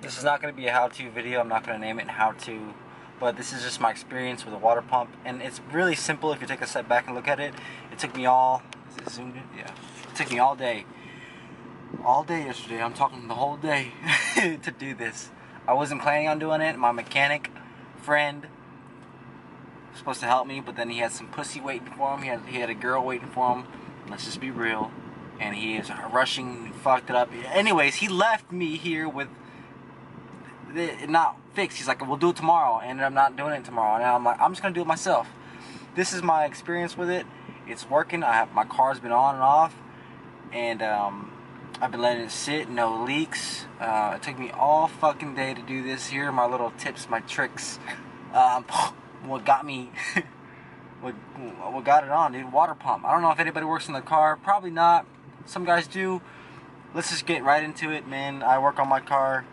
This is not going to be a how-to video. I'm not going to name it how-to, but this is just my experience with a water pump, and it's really simple if you take a step back and look at it. It took me all, is it zoomed in? Yeah. It took me all day yesterday. I'm talking the whole day to do this. I wasn't planning on doing it. My mechanic friend was supposed to help me, but then he had some pussy waiting for him. He had a girl waiting for him. Let's just be real. And he is rushing, fucked it up. Anyways, he left me here with it not fixed. He's like, we'll do it tomorrow, and I'm not doing it tomorrow. And I'm like, I'm just gonna do it myself. This is my experience with it. It's working. My car's been on and off, and I've been letting it sit, no leaks. It took me all fucking day to do this. Here are my little tips, my tricks. What got me, what got it on, dude? Water pump. I don't know if anybody works in the car. Probably not. Some guys do. Let's just get right into it, man. I work on my car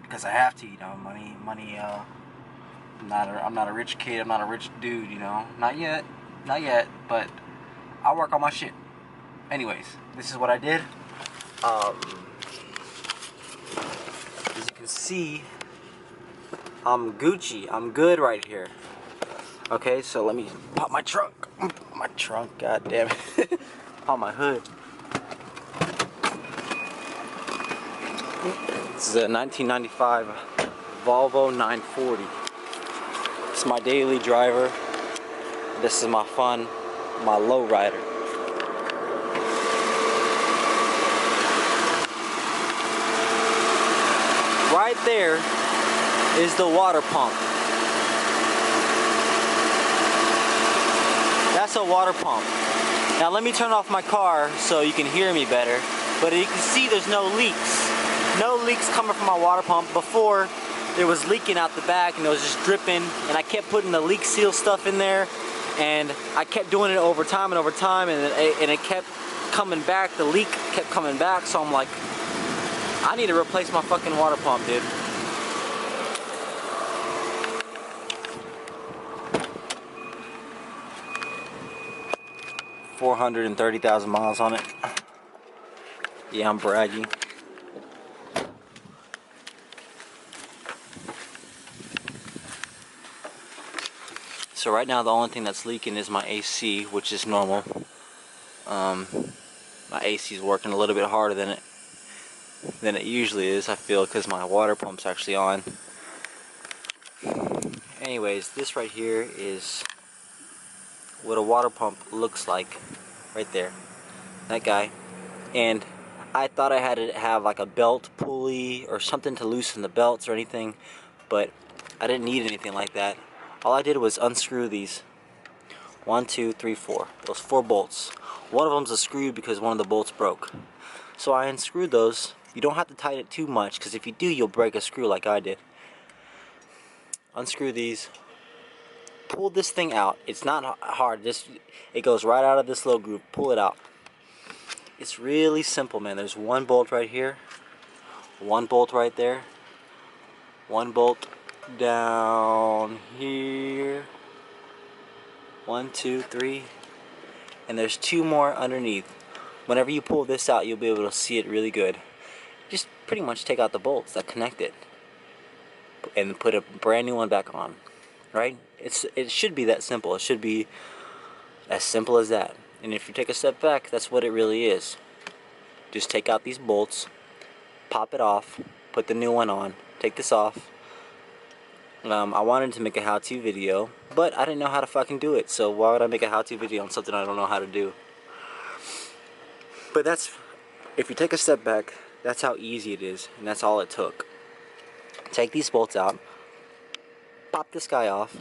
because I have to, you know. Money. I'm not a rich kid. I'm not a rich dude, you know. Not yet, but I work on my shit. Anyways, this is what I did. As you can see, I'm Gucci. I'm good right here. Okay, so let me pop my trunk. My trunk, god damn it. Pop my hood. This is a 1995 Volvo 940. It's my daily driver. This is my fun, my lowrider. Right there is the water pump. That's a water pump. Now let me turn off my car so you can hear me better. But you can see there's no leaks. No leaks coming from my water pump. Before, there was leaking out the back and it was just dripping, and I kept putting the leak seal stuff in there, and I kept doing it over time, and it kept coming back. The leak kept coming back, so I'm like, I need to replace my fucking water pump, dude. $430,000 miles on it. Yeah, I'm bragging. So right now the only thing that's leaking is my AC, which is normal. My AC is working a little bit harder than it usually is, I feel, because my water pump's actually on. Anyways, this right here is what a water pump looks like. Right there. That guy. And I thought I had to have like a belt pulley or something to loosen the belts or anything, but I didn't need anything like that. All I did was unscrew these. 1, 2, 3, 4. Those 4 bolts. One of them's a screw because one of the bolts broke. So I unscrewed those. You don't have to tighten it too much, because if you do, you'll break a screw like I did. Unscrew these. Pull this thing out. It's not hard. It goes right out of this little groove. Pull it out. It's really simple, man. There's 1 bolt right here. 1 bolt right there. 1 bolt down here. 1, 2, 3. And there's 2 more underneath. Whenever you pull this out, you'll be able to see it really good. Just pretty much take out the bolts that connect it and put a brand new one back on. Right? It should be that simple. It should be as simple as that. And if you take a step back, that's what it really is. Just take out these bolts, pop it off, put the new one on, take this off. I wanted to make a how-to video, but I didn't know how to fucking do it. So why would I make a how-to video on something I don't know how to do? But if you take a step back, that's how easy it is, and that's all it took. Take these bolts out, pop this guy off,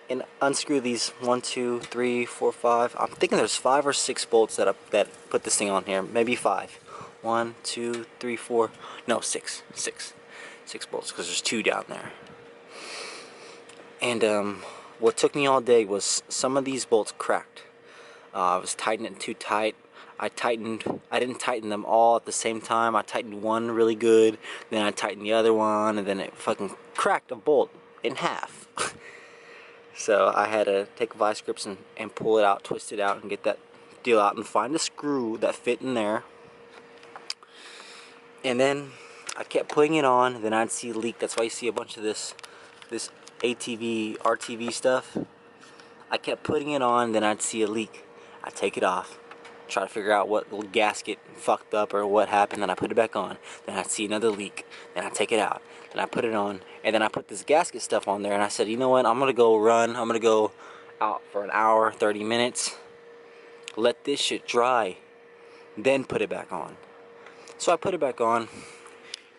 and unscrew these 1, 2, 3, 4, 5. I'm thinking there's 5 or 6 bolts that put this thing on here. Maybe 5. 1, 2, 3, 4. No, 6. 6 bolts, because there's 2 down there. And what took me all day was some of these bolts cracked. I was tightening it too tight. I didn't tighten them all at the same time. I tightened one really good, then I tightened the other one, and then it fucking cracked a bolt in half. So I had to take vice grips and pull it out, twist it out, and get that deal out, and find a screw that fit in there. And then I kept putting it on, then I'd see a leak. That's why you see a bunch of this ATV, RTV stuff. I kept putting it on, then I'd see a leak. I'd take it off, try to figure out what little gasket fucked up or what happened, then I put it back on. Then I'd see another leak, then I'd take it out, then I put it on, and then I put this gasket stuff on there, and I said, you know what, I'm gonna go run, I'm gonna go out for an hour, 30 minutes, let this shit dry, then put it back on. So I put it back on,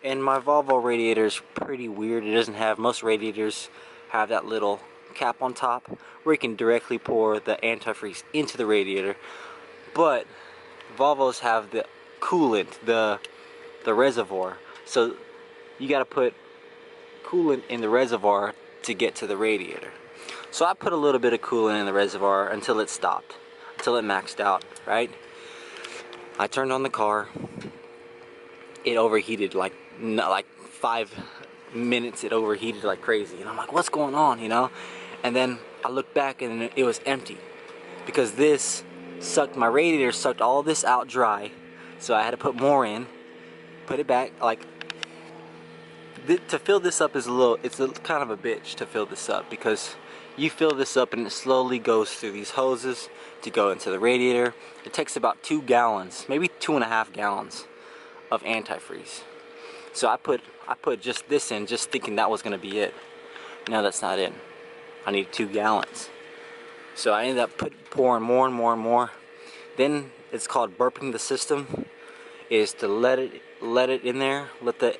and my Volvo radiator is pretty weird. It doesn't have, most radiators have that little cap on top where you can directly pour the antifreeze into the radiator, but Volvos have the coolant, the reservoir, so you got to put coolant in the reservoir to get to the radiator. So I put a little bit of coolant in the reservoir until it stopped, until it maxed out, right? I turned on the car. It overheated like 5 minutes. It overheated like crazy, and I'm like, what's going on, you know? And then I looked back and it was empty, because this sucked, my radiator sucked all this out dry, so I had to put more in, put it back. Like, to fill this up is it's kind of a bitch to fill this up, because you fill this up and it slowly goes through these hoses to go into the radiator. It takes about 2 gallons, maybe 2.5 gallons of antifreeze. So I put just this in, just thinking that was gonna be it. No, that's not it. I need 2 gallons. So I ended up pouring more and more and more. Then it's called burping the system, is to let it in there, let the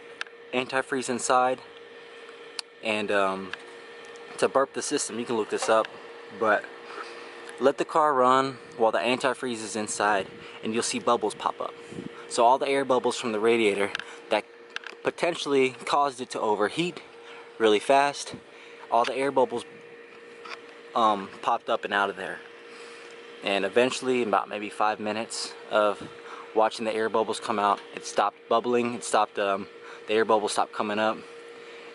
antifreeze inside, and to burp the system, you can look this up, but let the car run while the antifreeze is inside, and you'll see bubbles pop up. So all the air bubbles from the radiator that potentially caused it to overheat really fast, all the air bubbles popped up and out of there. And eventually, in about maybe 5 minutes of watching the air bubbles come out, it stopped bubbling, it stopped, the air bubbles stopped coming up,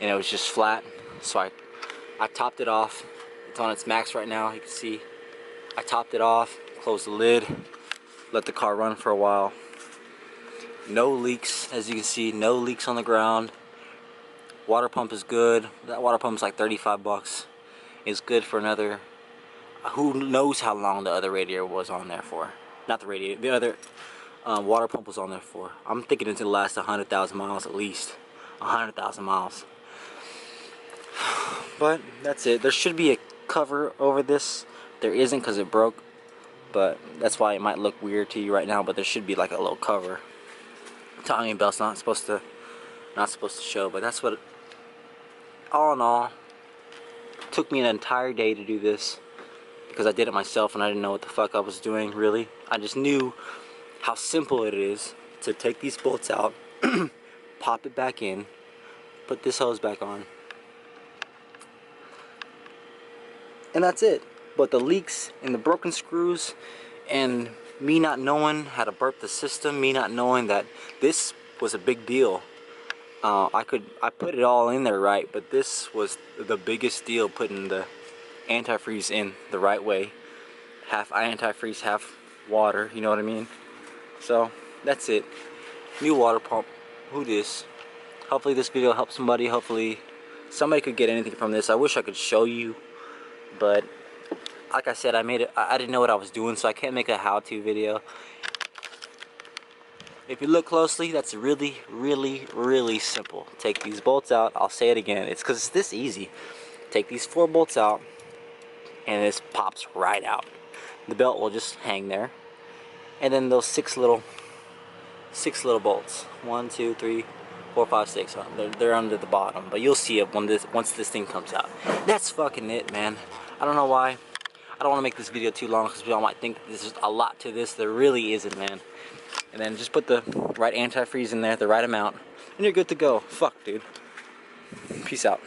and it was just flat. So I topped it off. It's on its max right now, you can see. I topped it off, closed the lid, let the car run for a while. No leaks, as you can see, no leaks on the ground. Water pump is good. That water pump is like 35 bucks. It's good for another, who knows how long the other radiator was on there for. Not the radiator, the other water pump was on there for. I'm thinking it's gonna last 100,000 miles at least. 100,000 miles. But that's it. There should be a cover over this. There isn't, because it broke, but that's why it might look weird to you right now, but there should be like a little cover. Timing belt's not supposed to show, but that's what all in all, took me an entire day to do this, because I did it myself and I didn't know what the fuck I was doing, really. I just knew how simple it is to take these bolts out, pop it back in, put this hose back on, and that's it. But the leaks and the broken screws, and me not knowing how to burp the system, me not knowing that this was a big deal. I put it all in there right, but this was the biggest deal, putting the antifreeze in the right way. Half antifreeze, half water, you know what I mean? So that's it. New water pump. Who dis? Hopefully this video helps somebody. Hopefully somebody could get anything from this. I wish I could show you, but like I said, I didn't know what I was doing, so I can't make a how-to video. If you look closely, that's really, really, really simple. Take these bolts out. I'll say it again. It's because it's this easy. Take these 4 bolts out, and this pops right out. The belt will just hang there, and then those 6 little bolts. 1, 2, 3, 4, 5, 6. They're under the bottom, but you'll see it once this thing comes out. That's fucking it, man. I don't know why. I don't want to make this video too long, because people might think there's a lot to this. There really isn't, man. And then just put the right antifreeze in there, the right amount, and you're good to go. Fuck, dude. Peace out.